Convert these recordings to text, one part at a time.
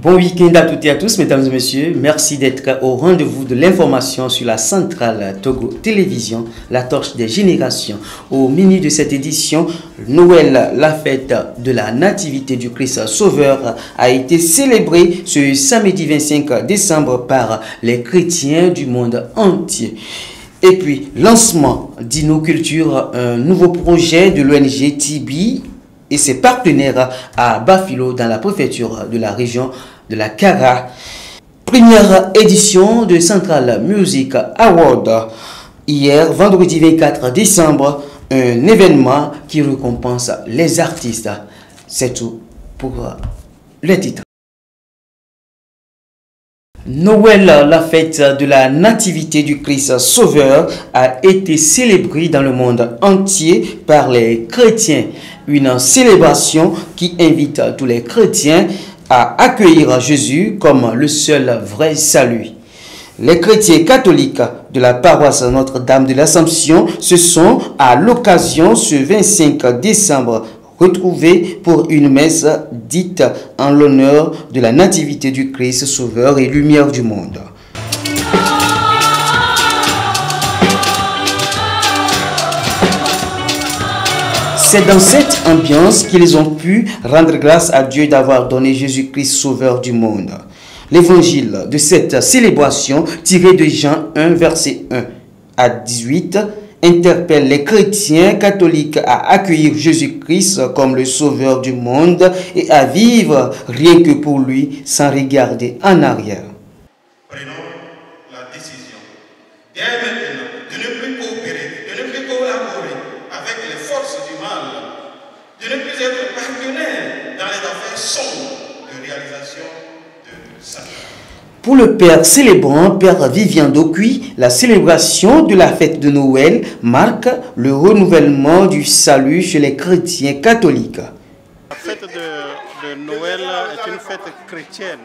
Bon week-end à toutes et à tous, mesdames et messieurs. Merci d'être au rendez-vous de l'information sur la centrale Togo Télévision, la torche des générations. Au menu de cette édition, Noël, la fête de la nativité du Christ Sauveur, a été célébrée ce samedi 25 décembre par les chrétiens du monde entier. Et puis, lancement d'Innoculture, un nouveau projet de l'ONG Tibi et ses partenaires à Bafilo dans la préfecture de la région de la Kara. Première édition de Central Music Award. Hier, vendredi 24 décembre, un événement qui récompense les artistes. C'est tout pour le titre. Noël, la fête de la nativité du Christ Sauveur, a été célébrée dans le monde entier par les chrétiens. Une célébration qui invite tous les chrétiens à accueillir Jésus comme le seul vrai salut. Les chrétiens catholiques de la paroisse Notre-Dame de l'Assomption se sont, à l'occasion ce 25 décembre, retrouvés pour une messe dite en l'honneur de la nativité du Christ Sauveur et lumière du monde. C'est dans cette ambiance qu'ils ont pu rendre grâce à Dieu d'avoir donné Jésus-Christ Sauveur du monde. L'évangile de cette célébration, tiré de Jean 1, verset 1 à 18, interpelle les chrétiens catholiques à accueillir Jésus-Christ comme le Sauveur du monde et à vivre rien que pour lui sans regarder en arrière. Prenons la décision dès maintenant de ne plus coopérer, de ne plus collaborer avec les forces du mal, de ne plus être partenaires dans les affaires sombres de réalisation de Satan. Pour le Père célébrant, Père Vivian Dokuy, la célébration de la fête de Noël marque le renouvellement du salut chez les chrétiens catholiques. La fête de Noël est une fête chrétienne,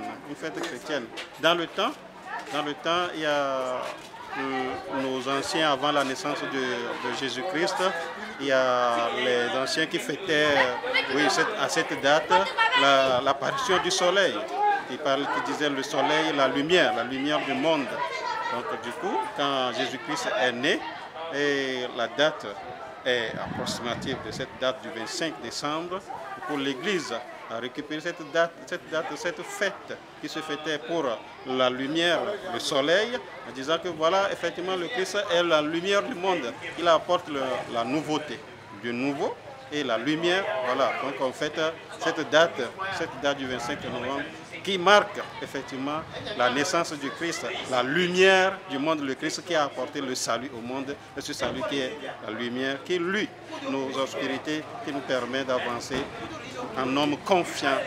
Dans le temps, il y a nos anciens avant la naissance de Jésus-Christ, il y a les anciens qui fêtaient à cette date l'apparition du soleil. Qui disait le soleil, la lumière du monde. Donc du coup, quand Jésus-Christ est né, et la date est approximative de cette date du 25 décembre, pour l'Église a récupéré cette fête qui se fêtait pour la lumière, le soleil, en disant que voilà, effectivement, le Christ est la lumière du monde. Il apporte la nouveauté, du nouveau et la lumière. Voilà, donc on fête cette date du 25 novembre, qui marque effectivement la naissance du Christ, la lumière du monde, le Christ qui a apporté le salut au monde, et ce salut qui est la lumière, qui lutte nos obscurités, qui nous permet d'avancer en homme confiant,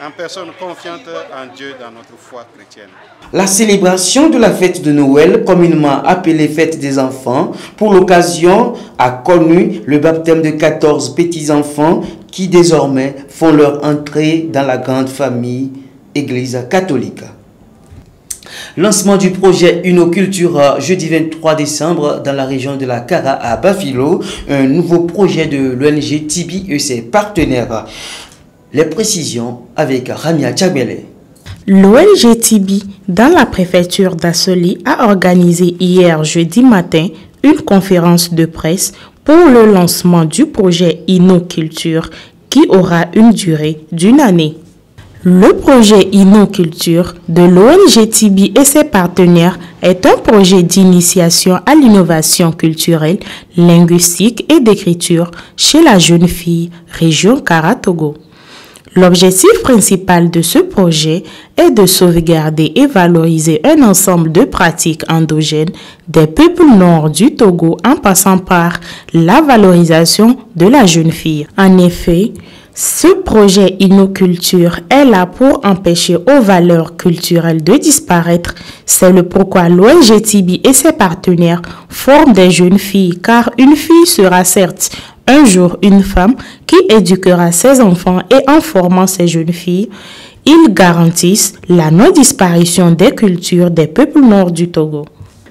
en personne confiante en Dieu dans notre foi chrétienne. La célébration de la fête de Noël, communément appelée fête des enfants, pour l'occasion a connu le baptême de 14 petits-enfants qui désormais font leur entrée dans la grande famille Église catholique. Lancement du projet Innoculture jeudi 23 décembre dans la région de la Kara à Bafilo, un nouveau projet de l'ONG Tibi et ses partenaires. Les précisions avec Ramia Tchagmele. L'ONG Tibi dans la préfecture d'Assoli a organisé hier jeudi matin une conférence de presse pour le lancement du projet Innoculture qui aura une durée d'une année. Le projet Innoculture de l'ONG Tibi et ses partenaires est un projet d'initiation à l'innovation culturelle, linguistique et d'écriture chez la jeune fille, région Kara Togo. L'objectif principal de ce projet est de sauvegarder et valoriser un ensemble de pratiques endogènes des peuples nord du Togo en passant par la valorisation de la jeune fille. En effet, ce projet Innoculture est là pour empêcher aux valeurs culturelles de disparaître. C'est le pourquoi l'ONG Tibi et ses partenaires forment des jeunes filles, car une fille sera certes un jour une femme qui éduquera ses enfants et en formant ces jeunes filles, ils garantissent la non-disparition des cultures des peuples nord du Togo.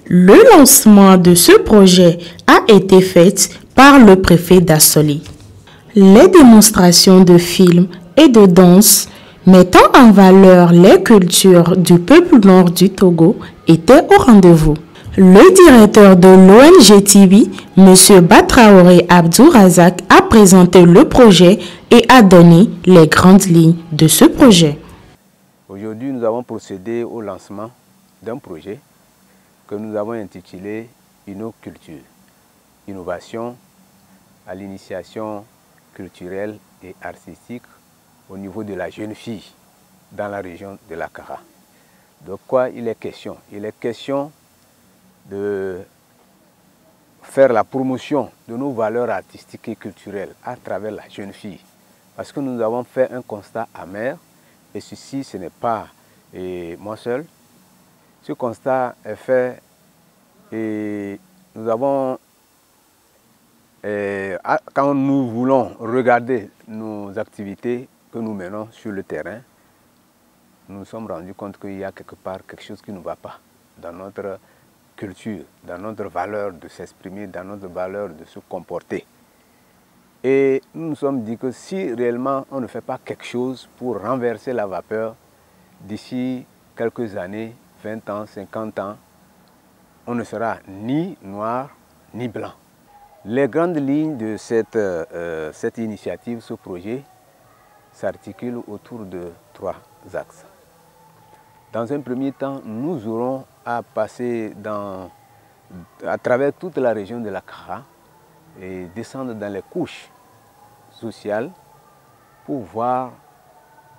Le lancement de ce projet a été fait par le préfet d'Assoli. Les démonstrations de films et de danse mettant en valeur les cultures du peuple nord du Togo, était au rendez-vous. Le directeur de l'ONG Tibi, M. Batraoré Abdourazak, a présenté le projet et a donné les grandes lignes de ce projet. Aujourd'hui, nous avons procédé au lancement d'un projet que nous avons intitulé Innoculture, innovation à l'initiation culturelle et artistique au niveau de la jeune fille dans la région de la Kara. De quoi il est question? Il est question de faire la promotion de nos valeurs artistiques et culturelles à travers la jeune fille. Parce que nous avons fait un constat amer, et ceci, ce n'est pas moi seul. Ce constat est fait et nous avons, quand nous voulons regarder nos activités que nous menons sur le terrain, nous nous sommes rendus compte qu'il y a quelque part quelque chose qui ne va pas dans notre culture, dans notre valeur de s'exprimer, dans notre valeur de se comporter. Et nous nous sommes dit que si réellement on ne fait pas quelque chose pour renverser la vapeur, d'ici quelques années, 20 ans, 50 ans, on ne sera ni noir ni blanc. Les grandes lignes de cette initiative, ce projet, s'articulent autour de 3 axes. Dans un premier temps, nous aurons à passer à travers toute la région de la Kara et descendre dans les couches sociales pour voir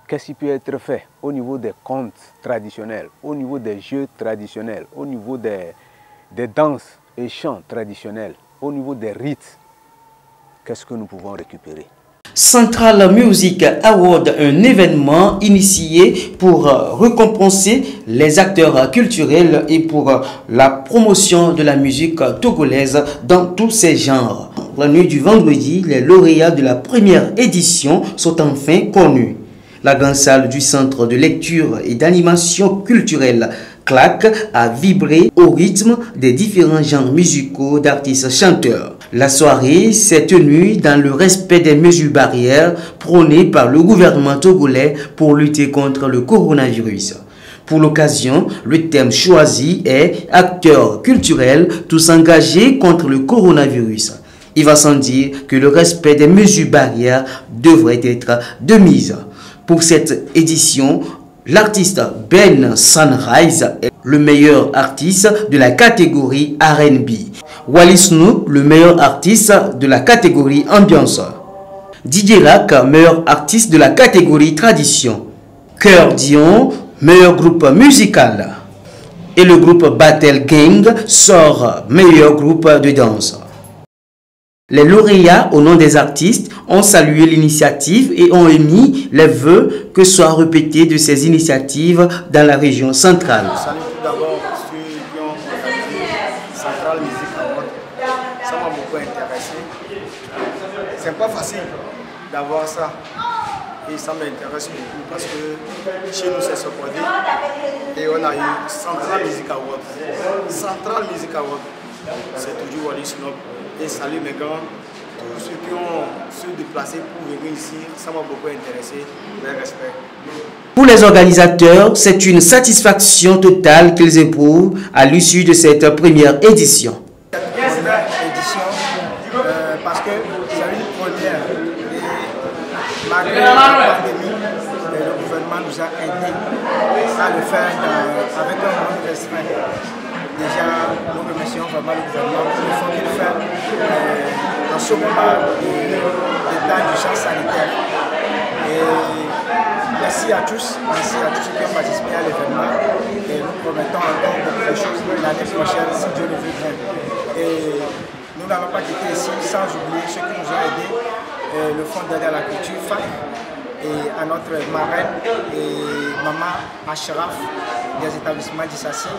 qu'est-ce qui peut être fait au niveau des contes traditionnels, au niveau des jeux traditionnels, au niveau des danses et chants traditionnels, au niveau des rites. Qu'est-ce que nous pouvons récupérer? Central Music Award, un événement initié pour récompenser les acteurs culturels et pour la promotion de la musique togolaise dans tous ses genres. La nuit du vendredi, les lauréats de la première édition sont enfin connus. La grande salle du Centre de lecture et d'animation culturelle CLAC a vibré au rythme des différents genres musicaux d'artistes chanteurs. La soirée s'est tenue dans le respect des mesures barrières prônées par le gouvernement togolais pour lutter contre le coronavirus. Pour l'occasion, le thème choisi est « Acteurs culturels, tous engagés contre le coronavirus ». Il va sans dire que le respect des mesures barrières devrait être de mise. Pour cette édition, l'artiste Ben Sunrise est le meilleur artiste de la catégorie R&B. Wally Snoop, le meilleur artiste de la catégorie ambiance. Didier Rack, meilleur artiste de la catégorie tradition. Cœur Dion, meilleur groupe musical. Et le groupe Battle Gang sort meilleur groupe de danse. Les lauréats, au nom des artistes, ont salué l'initiative et ont émis les vœux que soient répétées de ces initiatives dans la région centrale. Salut tout d'abord ceux qui ont organisé Central Music Award. Ça m'a beaucoup intéressé. C'est pas facile d'avoir ça. Et ça m'intéresse beaucoup parce que chez nous c'est Sopodé et on a eu Central Music Award. Central Music Award, c'est toujours Wally Snoop. Et salut mes grands, tous ceux qui ont se déplacé pour venir ici, ça m'a beaucoup intéressé, mes respects. Pour les organisateurs, c'est une satisfaction totale qu'ils éprouvent à l'issue de cette première édition. Cette première édition, parce que c'est une première et malgré la pandémie, le gouvernement nous a aidés à le faire avec un bon restreint. Déjà, nous remercions vraiment le gouvernement pour le fond qu'il fait en ce moment d'état d'urgence sanitaire. Et merci à tous qui ont participé à l'événement. Et nous promettons encore beaucoup de choses l'année prochaine, si Dieu le veut bien. Et nous n'allons pas quitter ici sans oublier ceux qui nous ont aidés, le Fonds d'aide à la culture, FAC, et à notre marraine et maman Ashraf des établissements d'Issassi,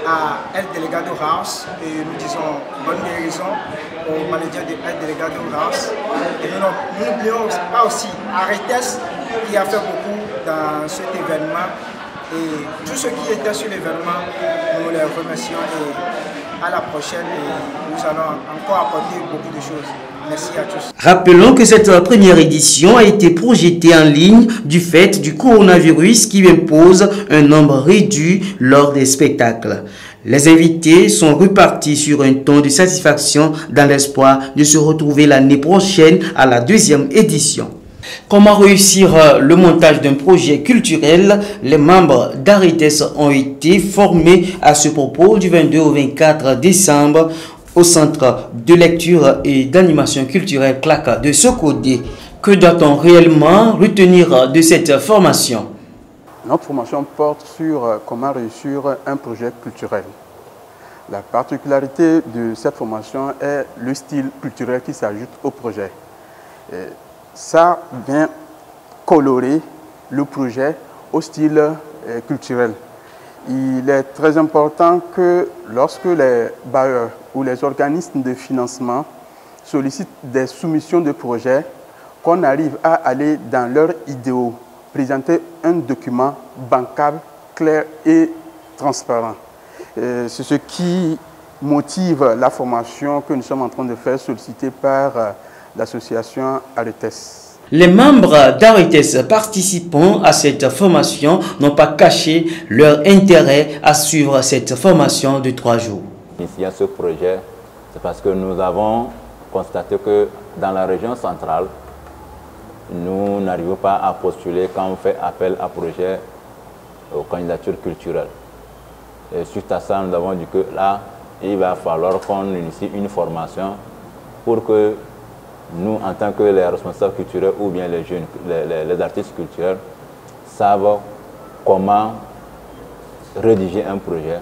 à El Delegado House, et nous disons bonne guérison au manager de El Delegado House. Et nous n'oublions pas aussi Aretes qui a fait beaucoup dans cet événement. Et tous ceux qui étaient sur l'événement, nous les remercions et à la prochaine. Et nous allons encore apporter beaucoup de choses. Merci à tous. Rappelons que cette première édition a été projetée en ligne du fait du coronavirus qui impose un nombre réduit lors des spectacles. Les invités sont repartis sur un ton de satisfaction dans l'espoir de se retrouver l'année prochaine à la deuxième édition. Comment réussir le montage d'un projet culturel? Les membres d'Arites ont été formés à ce propos du 22 au 24 décembre au Centre de lecture et d'animation culturelle CLAC de Sokode. Que doit-on réellement retenir de cette formation? Notre formation porte sur comment réussir un projet culturel. La particularité de cette formation est le style culturel qui s'ajoute au projet. Ça vient colorer le projet au style culturel. Il est très important que lorsque les bailleurs ou les organismes de financement sollicitent des soumissions de projets, qu'on arrive à aller dans leurs idéaux, présenter un document bancable, clair et transparent. C'est ce qui motive la formation que nous sommes en train de faire, sollicitée par l'association Arites. Les membres d'Arites participant à cette formation n'ont pas caché leur intérêt à suivre cette formation de 3 jours. Ici à ce projet, c'est parce que nous avons constaté que dans la région centrale, nous n'arrivons pas à postuler quand on fait appel à projet aux candidatures culturelles. Et suite à ça, nous avons dit que là, il va falloir qu'on initie une formation pour que nous, en tant que les responsables culturels ou bien les jeunes, les artistes culturels, savent comment rédiger un projet.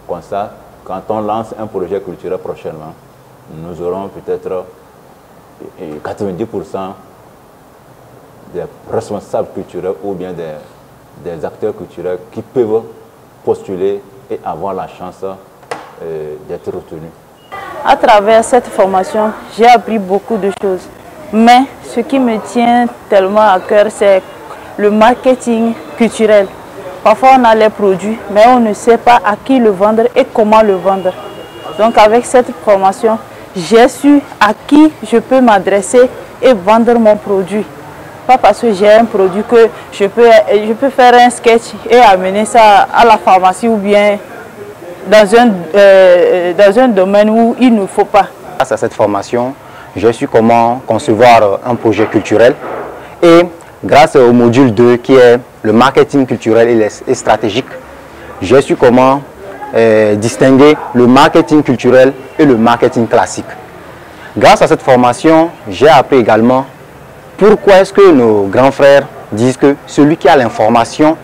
Comme ça, quand on lance un projet culturel prochainement, nous aurons peut-être 90% des responsables culturels ou bien des acteurs culturels qui peuvent postuler et avoir la chance d'être retenus. À travers cette formation, j'ai appris beaucoup de choses. Mais ce qui me tient tellement à cœur, c'est le marketing culturel. Parfois, on a les produits, mais on ne sait pas à qui le vendre et comment le vendre. Donc, avec cette formation, j'ai su à qui je peux m'adresser et vendre mon produit. Pas parce que j'ai un produit que je peux faire un sketch et amener ça à la pharmacie ou bien dans un domaine où il ne faut pas. Grâce à cette formation, j'ai su comment concevoir un projet culturel et grâce au module 2 qui est le marketing culturel et stratégique, j'ai su comment distinguer le marketing culturel et le marketing classique. Grâce à cette formation, j'ai appris également pourquoi est-ce que nos grands frères disent que celui qui a l'information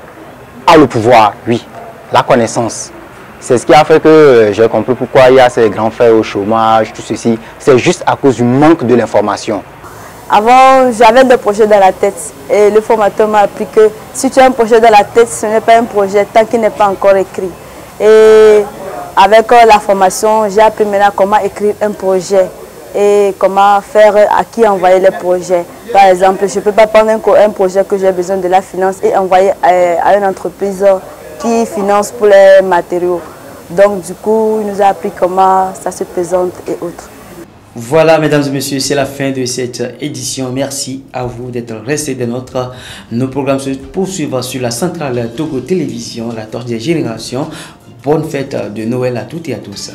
a le pouvoir, oui, la connaissance. C'est ce qui a fait que j'ai compris pourquoi il y a ces grands frères au chômage, tout ceci. C'est juste à cause du manque de l'information. Avant, j'avais des projets dans la tête et le formateur m'a appris que si tu as un projet dans la tête, ce n'est pas un projet tant qu'il n'est pas encore écrit. Et avec la formation, j'ai appris maintenant comment écrire un projet et comment faire, à qui envoyer les projets. Par exemple, je ne peux pas prendre un projet que j'ai besoin de la finance et envoyer à une entreprise qui finance pour les matériaux. Donc du coup, il nous a appris comment ça se présente et autres. Voilà, mesdames et messieurs, c'est la fin de cette édition. Merci à vous d'être restés des nôtres. Nos programmes se poursuivent sur la centrale Togo Télévision, la torche des générations. Bonne fête de Noël à toutes et à tous.